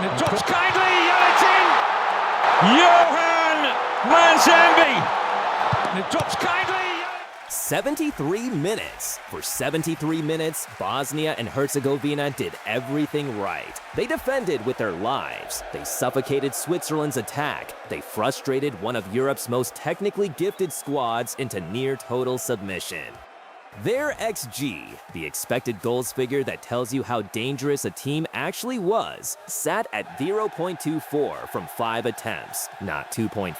It drops kindly, and it's in! Johan Manzambi! It drops kindly. 73 minutes. For 73 minutes, Bosnia and Herzegovina did everything right. They defended with their lives. They suffocated Switzerland's attack. They frustrated one of Europe's most technically gifted squads into near-total submission. Their XG, the expected goals figure that tells you how dangerous a team actually was, sat at 0.24 from 5 attempts, not 2.4.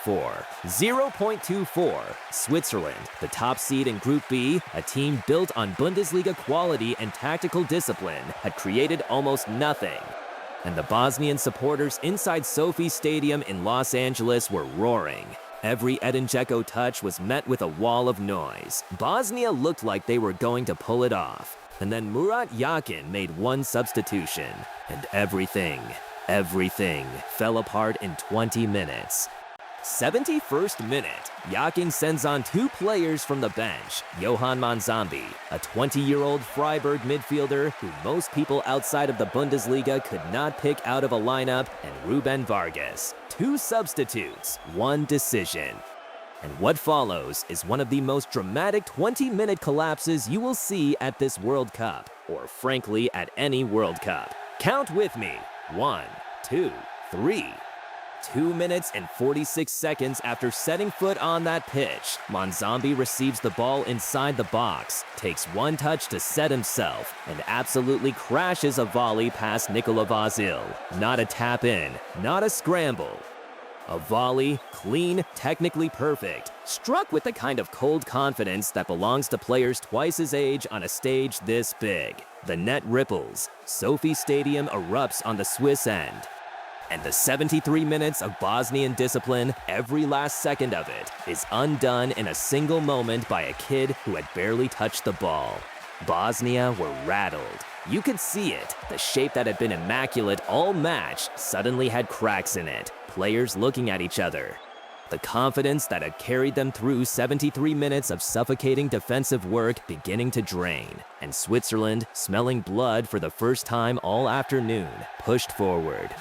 0.24. Switzerland, the top seed in Group B, a team built on Bundesliga quality and tactical discipline, had created almost nothing. And the Bosnian supporters inside SoFi Stadium in Los Angeles were roaring. Every Ermin Mahmic touch was met with a wall of noise. Bosnia looked like they were going to pull it off. And then Murat Yakin made one substitution. And everything fell apart in 20 minutes. 71st minute, Yakin sends on two players from the bench, Johan Manzambi, a 20-year-old Freiburg midfielder who most people outside of the Bundesliga could not pick out of a lineup, and Rubén Vargas. Two substitutes, one decision. And what follows is one of the most dramatic 20-minute collapses you will see at this World Cup, or frankly at any World Cup. Count with me. 1, 2, 3. 2 minutes and 46 seconds after setting foot on that pitch, Manzambi receives the ball inside the box, takes one touch to set himself, and absolutely crashes a volley past Nikola Vasil. Not a tap in, not a scramble. A volley, clean, technically perfect, struck with the kind of cold confidence that belongs to players twice his age on a stage this big. The net ripples. SoFi Stadium erupts on the Swiss end. And the 73 minutes of Bosnian discipline, every last second of it, is undone in a single moment by a kid who had barely touched the ball. Bosnia were rattled. You could see it. The shape that had been immaculate all match suddenly had cracks in it, players looking at each other. The confidence that had carried them through 73 minutes of suffocating defensive work beginning to drain, and Switzerland, smelling blood for the first time all afternoon, pushed forward.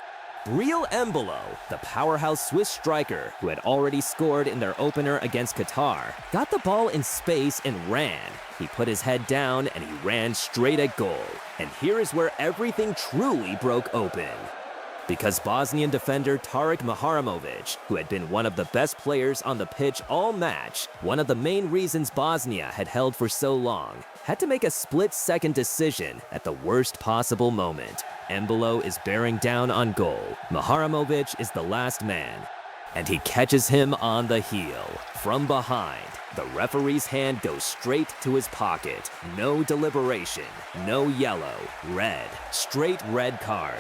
Real Embolo, the powerhouse Swiss striker who had already scored in their opener against Qatar, got the ball in space and ran. He put his head down and he ran straight at goal. And here is where everything truly broke open. Because Bosnian defender Tarik Muharemović, who had been one of the best players on the pitch all match, one of the main reasons Bosnia had held for so long, had to make a split-second decision at the worst possible moment. Embolo is bearing down on goal. Muharemović is the last man, and he catches him on the heel. From behind, the referee's hand goes straight to his pocket. No deliberation, no yellow, red, straight red card.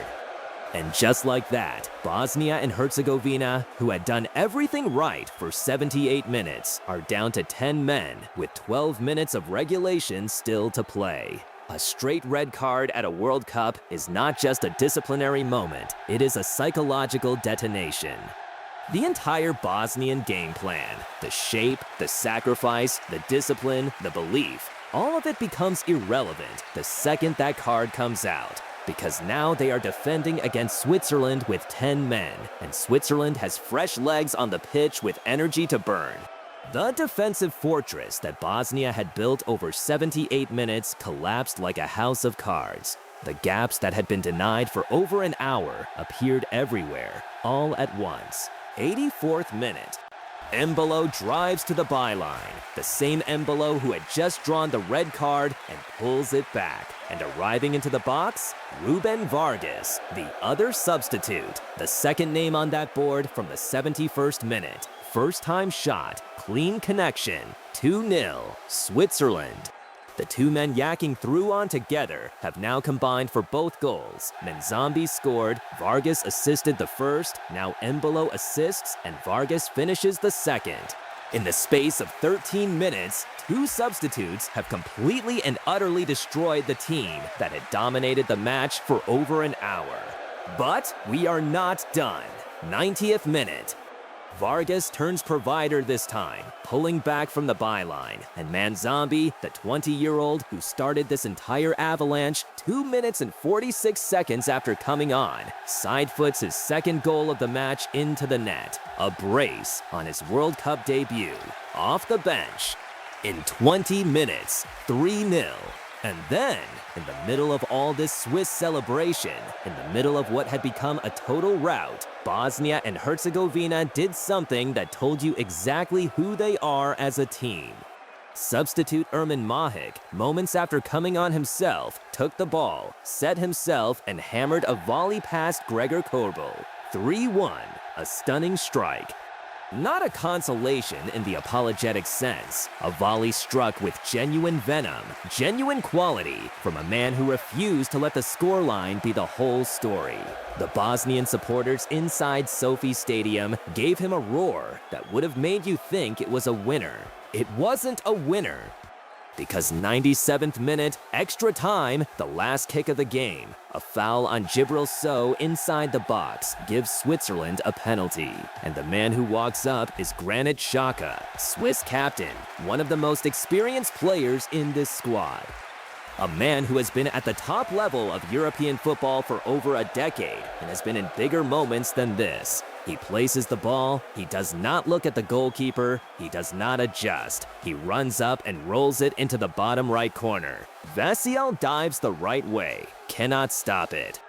And just like that, Bosnia and Herzegovina, who had done everything right for 78 minutes, are down to 10 men with 12 minutes of regulation still to play. A straight red card at a World Cup is not just a disciplinary moment, it is a psychological detonation. The entire Bosnian game plan, the shape, the sacrifice, the discipline, the belief, all of it becomes irrelevant the second that card comes out. Because now they are defending against Switzerland with 10 men, and Switzerland has fresh legs on the pitch with energy to burn. The defensive fortress that Bosnia had built over 78 minutes collapsed like a house of cards. The gaps that had been denied for over an hour appeared everywhere, all at once. 84th minute. Embolo drives to the byline, the same Embolo who had just drawn the red card and pulls it back. And arriving into the box, Rubén Vargas, the other substitute, the second name on that board from the 71st minute. First-time shot, clean connection, 2-0, Switzerland. The two men Yakin threw on together have now combined for both goals. Manzambi scored, Vargas assisted the first, now Embolo assists, and Vargas finishes the second. In the space of 13 minutes, two substitutes have completely and utterly destroyed the team that had dominated the match for over an hour. But we are not done. 90th minute. Vargas turns provider this time, pulling back from the byline, and Manzambi, the 20-year-old who started this entire avalanche 2 minutes and 46 seconds after coming on, side-foots his second goal of the match into the net, a brace on his World Cup debut, off the bench. In 20 minutes, 3-0. And then, in the middle of all this Swiss celebration, in the middle of what had become a total rout, Bosnia and Herzegovina did something that told you exactly who they are as a team. Substitute Ermin Mahmic, moments after coming on himself, took the ball, set himself, and hammered a volley past Gregor Korbel. 3-1, a stunning strike. Not a consolation in the apologetic sense, a volley struck with genuine venom, genuine quality, from a man who refused to let the scoreline be the whole story. The Bosnian supporters inside SoFi Stadium gave him a roar that would have made you think it was a winner. It wasn't a winner. Because 97th minute, extra time, the last kick of the game, a foul on Djibril Sow inside the box gives Switzerland a penalty. And the man who walks up is Granit Xhaka, Swiss captain, one of the most experienced players in this squad. A man who has been at the top level of European football for over a decade and has been in bigger moments than this. He places the ball, he does not look at the goalkeeper, he does not adjust. He runs up and rolls it into the bottom right corner. Vassiel dives the right way, cannot stop it.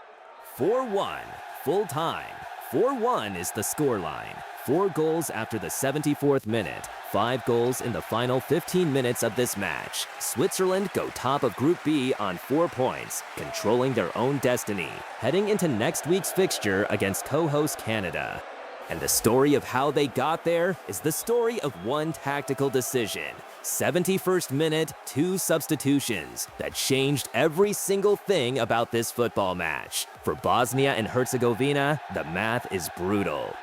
4-1, full time. 4-1 is the scoreline. 4 goals after the 74th minute, 5 goals in the final 15 minutes of this match. Switzerland go top of Group B on 4 points, controlling their own destiny, heading into next week's fixture against co-host Canada. And the story of how they got there is the story of one tactical decision. 71st minute, 2 substitutions that changed every single thing about this football match. For Bosnia and Herzegovina, the math is brutal.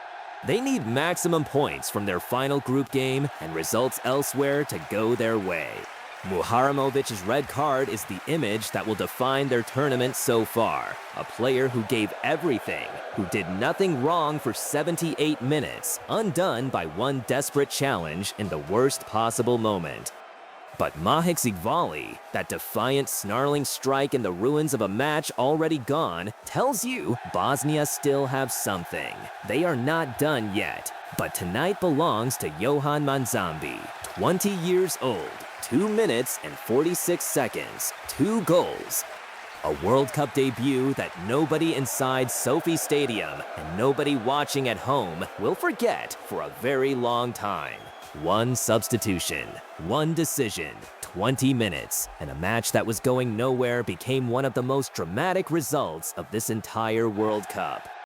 They need maximum points from their final group game and results elsewhere to go their way. Muharemovic's red card is the image that will define their tournament so far. A player who gave everything, who did nothing wrong for 78 minutes, undone by one desperate challenge in the worst possible moment. But Mahmic's volley, that defiant, snarling strike in the ruins of a match already gone, tells you Bosnia still have something. They are not done yet. But tonight belongs to Johan Manzambi, 20 years old, 2 minutes and 46 seconds, 2 goals. A World Cup debut that nobody inside SoFi Stadium and nobody watching at home will forget for a very long time. 1 substitution, 1 decision, 20 minutes, and a match that was going nowhere became one of the most dramatic results of this entire World Cup.